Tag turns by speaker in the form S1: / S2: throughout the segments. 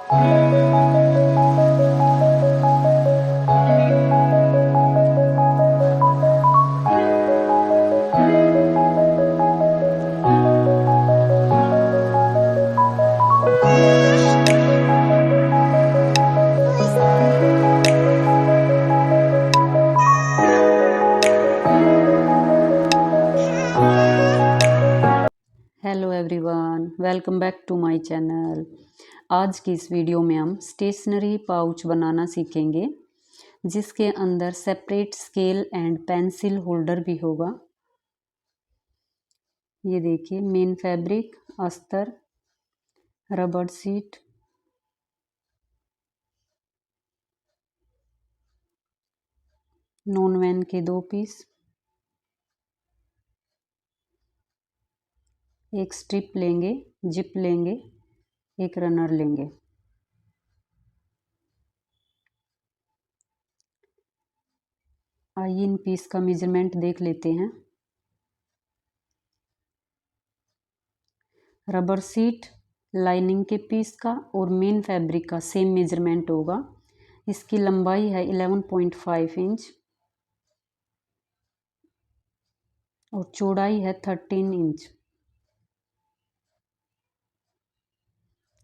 S1: Hello everyone, welcome back to my channel. आज की इस वीडियो में हम स्टेशनरी पाउच बनाना सीखेंगे, जिसके अंदर separate scale and pencil holder भी होगा। ये देखिए, मेन फैब्रिक, अस्तर, रबर शीट, नॉन वैन के 2 पीस, एक स्ट्रिप लेंगे, जिप लेंगे, एक रनर लेंगे। आइए इन पीस का मेजरमेंट देख लेते हैं। रबर शीट लाइनिंग के पीस का और मेन फैब्रिक का सेम मेजरमेंट होगा। इसकी लंबाई है 11.5 इंच और चौड़ाई है 13 इंच।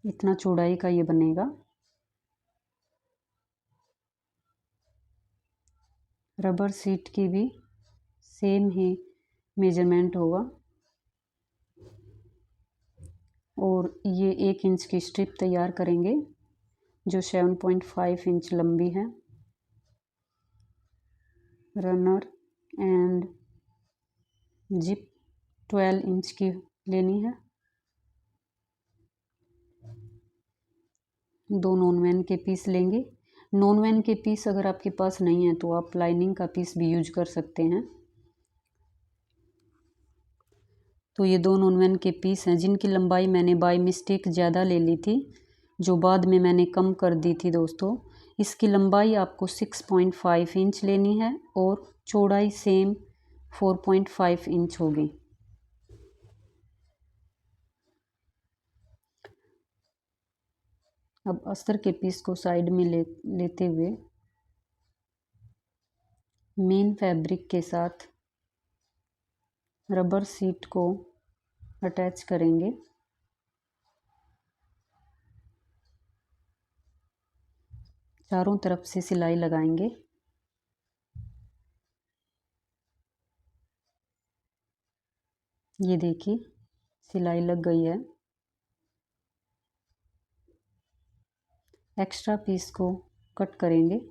S1: इतना चौड़ाई का ये बनेगा। रबर शीट की भी सेम ही मेजरमेंट होगा और ये 1 इंच की स्ट्रिप तैयार करेंगे जो 7.5 इंच लंबी है। रनर एंड जिप 12 इंच की लेनी है। 2 नॉन वैन के पीस लेंगे। नॉन वैन के पीस अगर आपके पास नहीं है तो आप लाइनिंग का पीस भी यूज कर सकते हैं। तो ये 2 नॉन वैन के पीस हैं जिनकी लंबाई मैंने बाय मिस्टेक ज़्यादा ले ली थी, जो बाद में मैंने कम कर दी थी दोस्तों। इसकी लंबाई आपको 6.5 इंच लेनी है और चौड़ाई सेम 4.5 इंच होगी। अब अस्तर के पीस को साइड में लेते हुए मेन फैब्रिक के साथ रबर शीट को अटैच करेंगे। चारों तरफ से सिलाई लगाएंगे। ये देखिए, सिलाई लग गई है। एक्स्ट्रा पीस को कट करेंगे।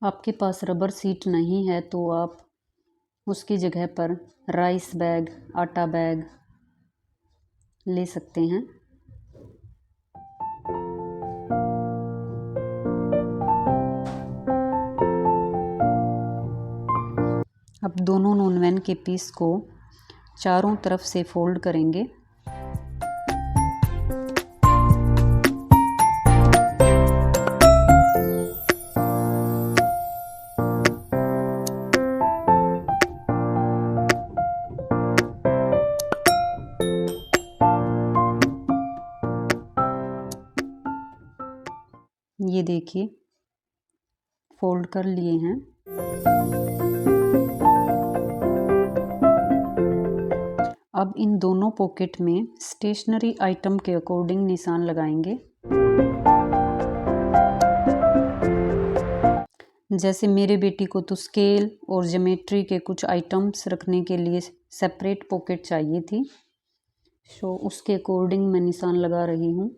S1: आपके पास रबर शीट नहीं है तो आप उसकी जगह पर राइस बैग, आटा बैग ले सकते हैं। अब दोनों नॉन वैन के पीस को चारों तरफ से फोल्ड करेंगे। ये देखिए, फोल्ड कर लिए हैं। अब इन दोनों पॉकेट में स्टेशनरी आइटम के अकॉर्डिंग निशान लगाएंगे। जैसे मेरे बेटी को तो स्केल और ज्योमेट्री के कुछ आइटम्स रखने के लिए सेपरेट पॉकेट चाहिए थी, सो उसके अकॉर्डिंग मैं निशान लगा रही हूँ।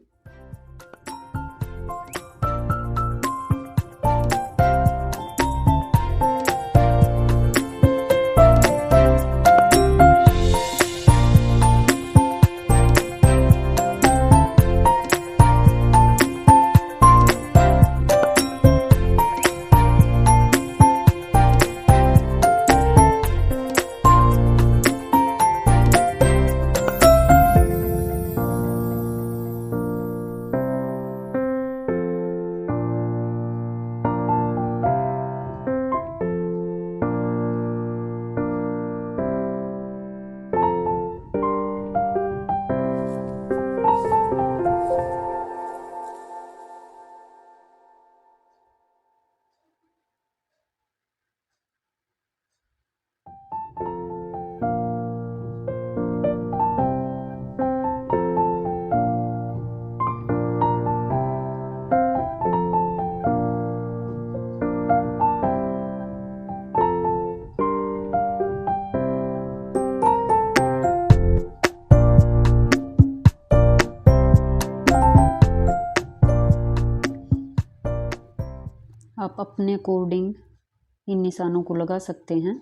S1: आप अपने अकॉर्डिंग इन निशानों को लगा सकते हैं।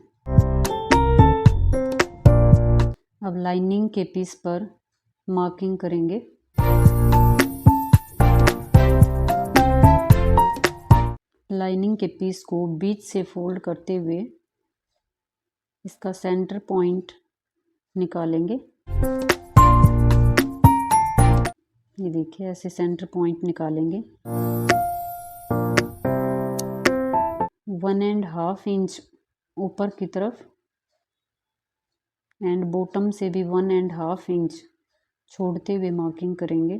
S1: अब लाइनिंग के पीस पर मार्किंग करेंगे। लाइनिंग के पीस को बीच से फोल्ड करते हुए इसका सेंटर पॉइंट निकालेंगे। ये देखिए ऐसे सेंटर पॉइंट निकालेंगे। 1.5 इंच ऊपर की तरफ एंड बॉटम से भी 1.5 इंच छोड़ते हुए मार्किंग करेंगे।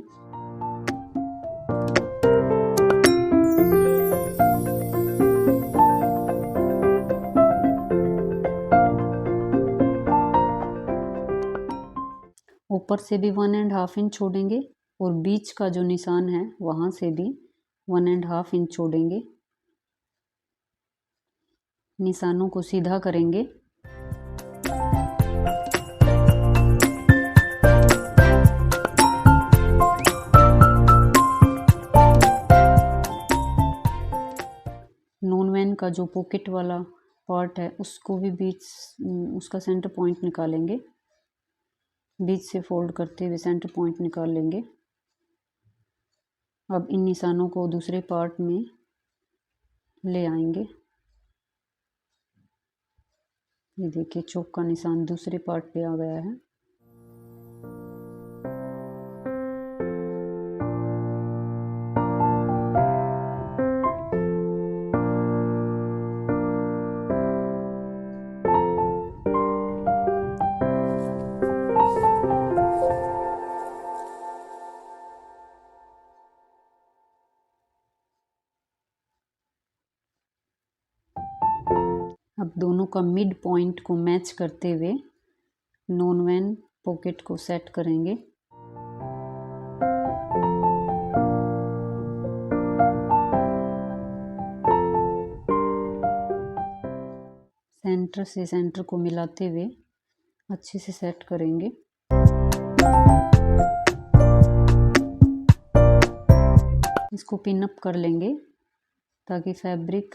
S1: ऊपर से भी 1.5 इंच छोड़ेंगे और बीच का जो निशान है वहाँ से भी 1.5 इंच छोड़ेंगे। निशानों को सीधा करेंगे। नॉन वैन का जो पॉकेट वाला पार्ट है उसको भी बीच उसका सेंटर पॉइंट निकालेंगे। बीच से फोल्ड करते हुए सेंटर पॉइंट निकाल लेंगे। अब इन निशानों को दूसरे पार्ट में ले आएंगे। ये देखिए चौक का निशान दूसरे पार्ट पे आ गया है। अब दोनों का मिड पॉइंट को मैच करते हुए नॉन वैन पॉकेट को सेट करेंगे। सेंटर से सेंटर को मिलाते हुए अच्छे से सेट करेंगे। इसको पिन अप कर लेंगे ताकि फैब्रिक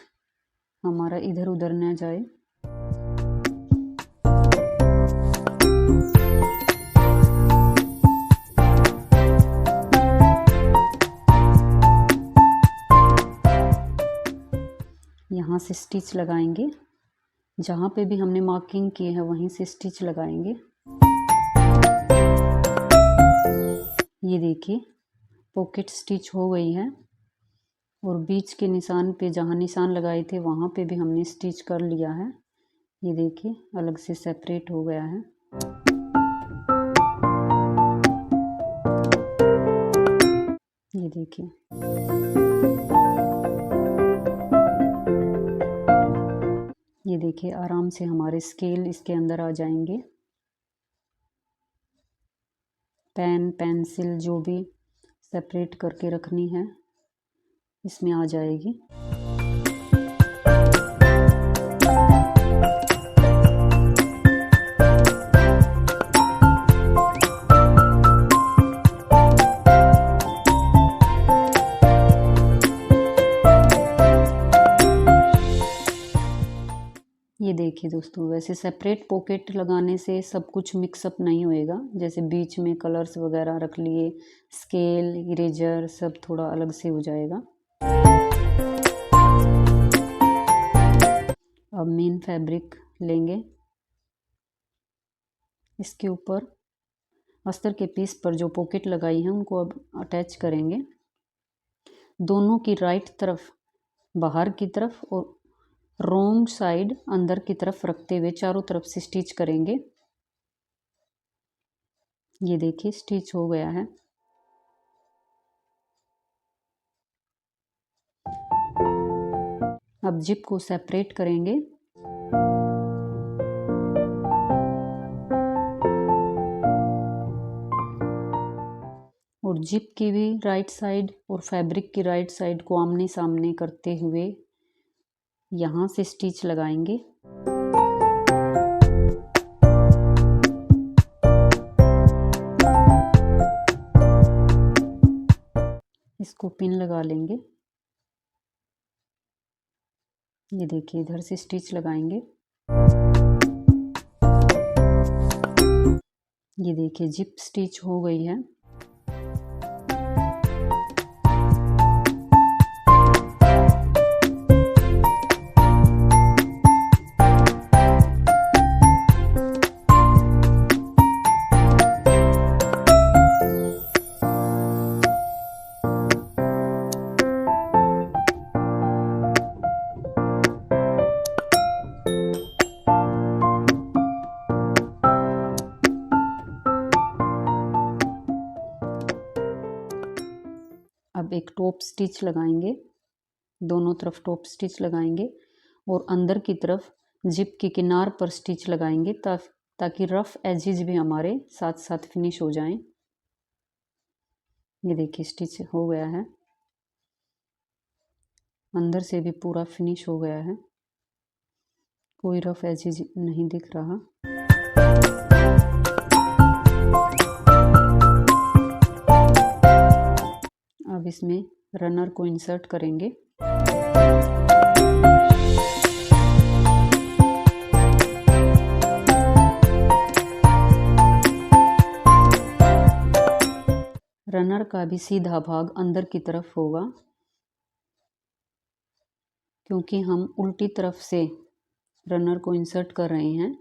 S1: हमारा इधर उधर न जाए। यहाँ से स्टिच लगाएंगे। जहाँ पे भी हमने मार्किंग की है वहीं से स्टिच लगाएंगे। ये देखिए पॉकेट स्टिच हो गई है और बीच के निशान पे जहाँ निशान लगाए थे वहाँ पे भी हमने स्टिच कर लिया है। ये देखिए अलग से सेपरेट हो गया है। ये देखिए ये देखिए आराम से हमारे स्केल इसके अंदर आ जाएंगे। पेन पेंसिल जो भी सेपरेट करके रखनी है इसमें आ जाएगी। ये देखिए दोस्तों वैसे सेपरेट पॉकेट लगाने से सब कुछ मिक्सअप नहीं होएगा। जैसे बीच में कलर्स वगैरह रख लिए, स्केल इरेजर सब थोड़ा अलग से हो जाएगा। अब मेन फैब्रिक लेंगे। इसके ऊपर अस्तर के पीस पर जो पॉकेट लगाई है उनको अब अटैच करेंगे। दोनों की राइट तरफ बाहर की तरफ और रॉन्ग साइड अंदर की तरफ रखते हुए चारों तरफ से स्टिच करेंगे। ये देखिए स्टिच हो गया है। अब जिप को सेपरेट करेंगे। और जिप की भी राइट साइड और फैब्रिक की राइट साइड को आमने सामने करते हुए यहाँ से स्टिच लगाएंगे। इसको पिन लगा लेंगे। ये देखिए इधर से स्टिच लगाएंगे। ये देखिए जिप स्टिच हो गई है। अब एक टॉप स्टिच लगाएंगे, दोनों तरफ टॉप स्टिच लगाएंगे और अंदर की तरफ जिप के किनार पर स्टिच लगाएंगे ताकि रफ एजेस भी हमारे साथ साथ फिनिश हो जाएं। ये देखिए स्टिच हो गया है, अंदर से भी पूरा फिनिश हो गया है, कोई रफ एजेस नहीं दिख रहा। अब इसमें रनर को इंसर्ट करेंगे। रनर का भी सीधा भाग अंदर की तरफ होगा, क्योंकि हम उल्टी तरफ से रनर को इंसर्ट कर रहे हैं,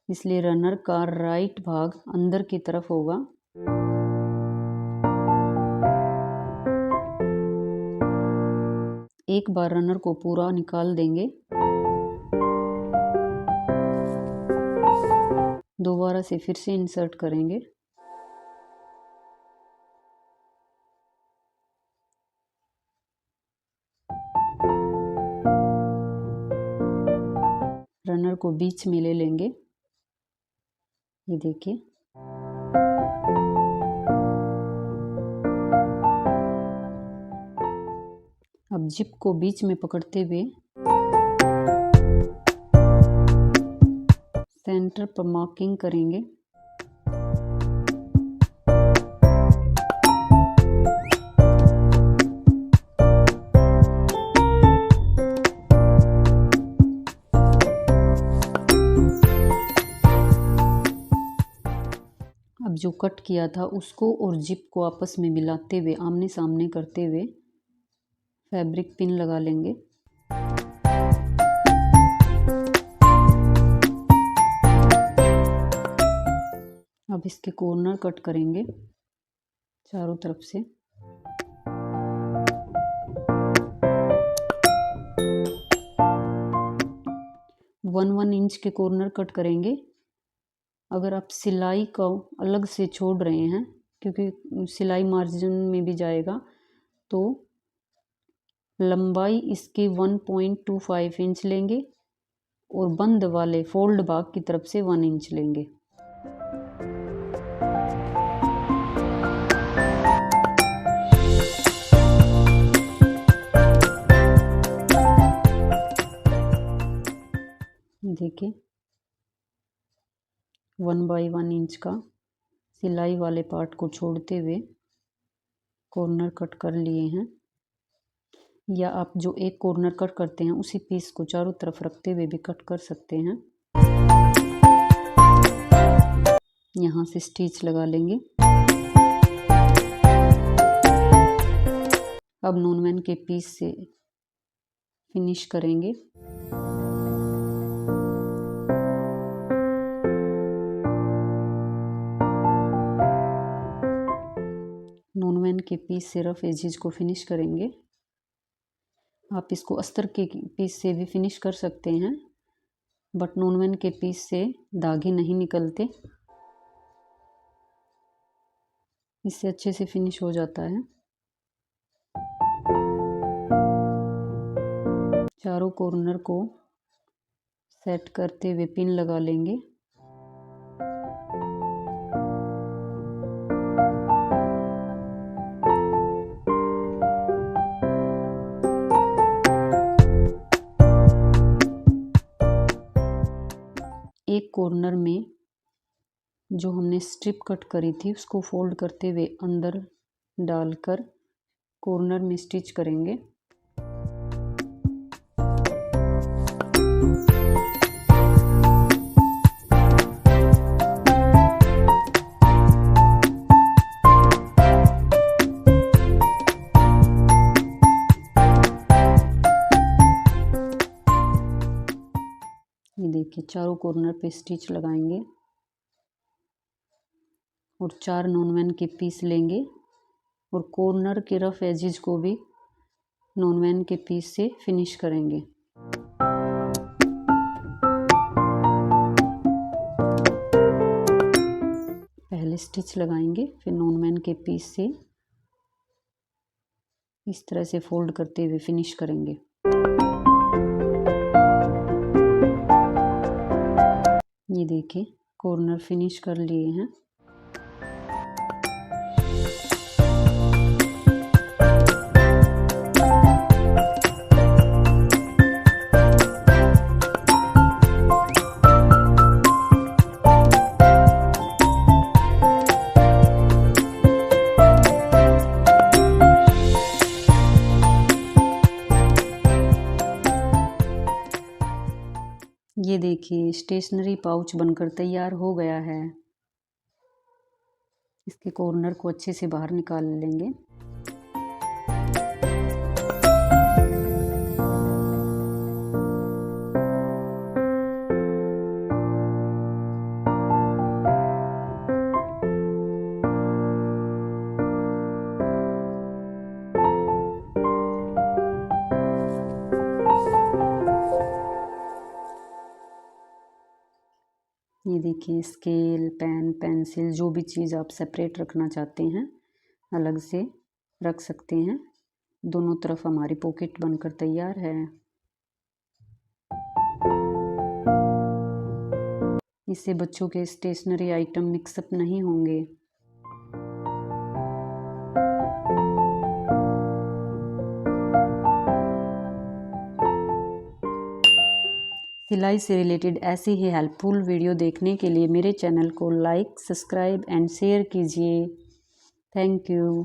S1: इसलिए रनर का राइट भाग अंदर की तरफ होगा। एक बार रनर को पूरा निकाल देंगे, दोबारा से फिर से इंसर्ट करेंगे। रनर को बीच में ले लेंगे। ये देखिए अब जिप को बीच में पकड़ते हुए सेंटर पर मार्किंग करेंगे। अब जो कट किया था उसको और जिप को आपस में मिलाते हुए आमने सामने करते हुए फैब्रिक पिन लगा लेंगे। अब इसके कॉर्नर कट करेंगे चारों तरफ से। वन इंच के कॉर्नर कट करेंगे। अगर आप सिलाई को अलग से छोड़ रहे हैं, क्योंकि सिलाई मार्जिन में भी जाएगा, तो लंबाई इसकी 1.25 इंच लेंगे और बंद वाले फोल्ड भाग की तरफ से 1 इंच लेंगे। देखिए 1/1 इंच का सिलाई वाले पार्ट को छोड़ते हुए कॉर्नर कट कर लिए हैं, या आप जो एक कॉर्नर कट करते हैं उसी पीस को चारों तरफ रखते हुए भी कट कर सकते हैं। यहाँ से स्टिच लगा लेंगे। अब नॉनमैन के पीस से फिनिश करेंगे। नॉनमैन के पीस से रफ एजेस को फिनिश करेंगे। आप इसको अस्तर के पीस से भी फिनिश कर सकते हैं, बट नॉनमैन के पीस से धागे नहीं निकलते, इससे अच्छे से फिनिश हो जाता है। चारों कॉर्नर को सेट करते हुए पिन लगा लेंगे। एक कॉर्नर में जो हमने स्ट्रिप कट करी थी उसको फोल्ड करते हुए अंदर डालकर कॉर्नर में स्टिच करेंगे। देखिए चारों कॉर्नर पे स्टिच लगाएंगे और 4 नॉन वैन के पीस लेंगे और कॉर्नर के रफ एजेस को भी नॉन वैन के पीस से फिनिश करेंगे। पहले स्टिच लगाएंगे, फिर नॉन वैन के पीस से इस तरह से फोल्ड करते हुए फिनिश करेंगे। ये देखिए कॉर्नर फिनिश कर लिए हैं। ये देखिए स्टेशनरी पाउच बनकर तैयार हो गया है। इसके कॉर्नर को अच्छे से बाहर निकाल लेंगे। ये देखिए स्केल, पेन, पेंसिल, जो भी चीज़ आप सेपरेट रखना चाहते हैं अलग से रख सकते हैं। दोनों तरफ हमारी पॉकेट बनकर तैयार है। इससे बच्चों के स्टेशनरी आइटम मिक्सअप नहीं होंगे। सिलाई से रिलेटेड ऐसी ही हेल्पफुल वीडियो देखने के लिए मेरे चैनल को लाइक, सब्सक्राइब एंड शेयर कीजिए। Thank you.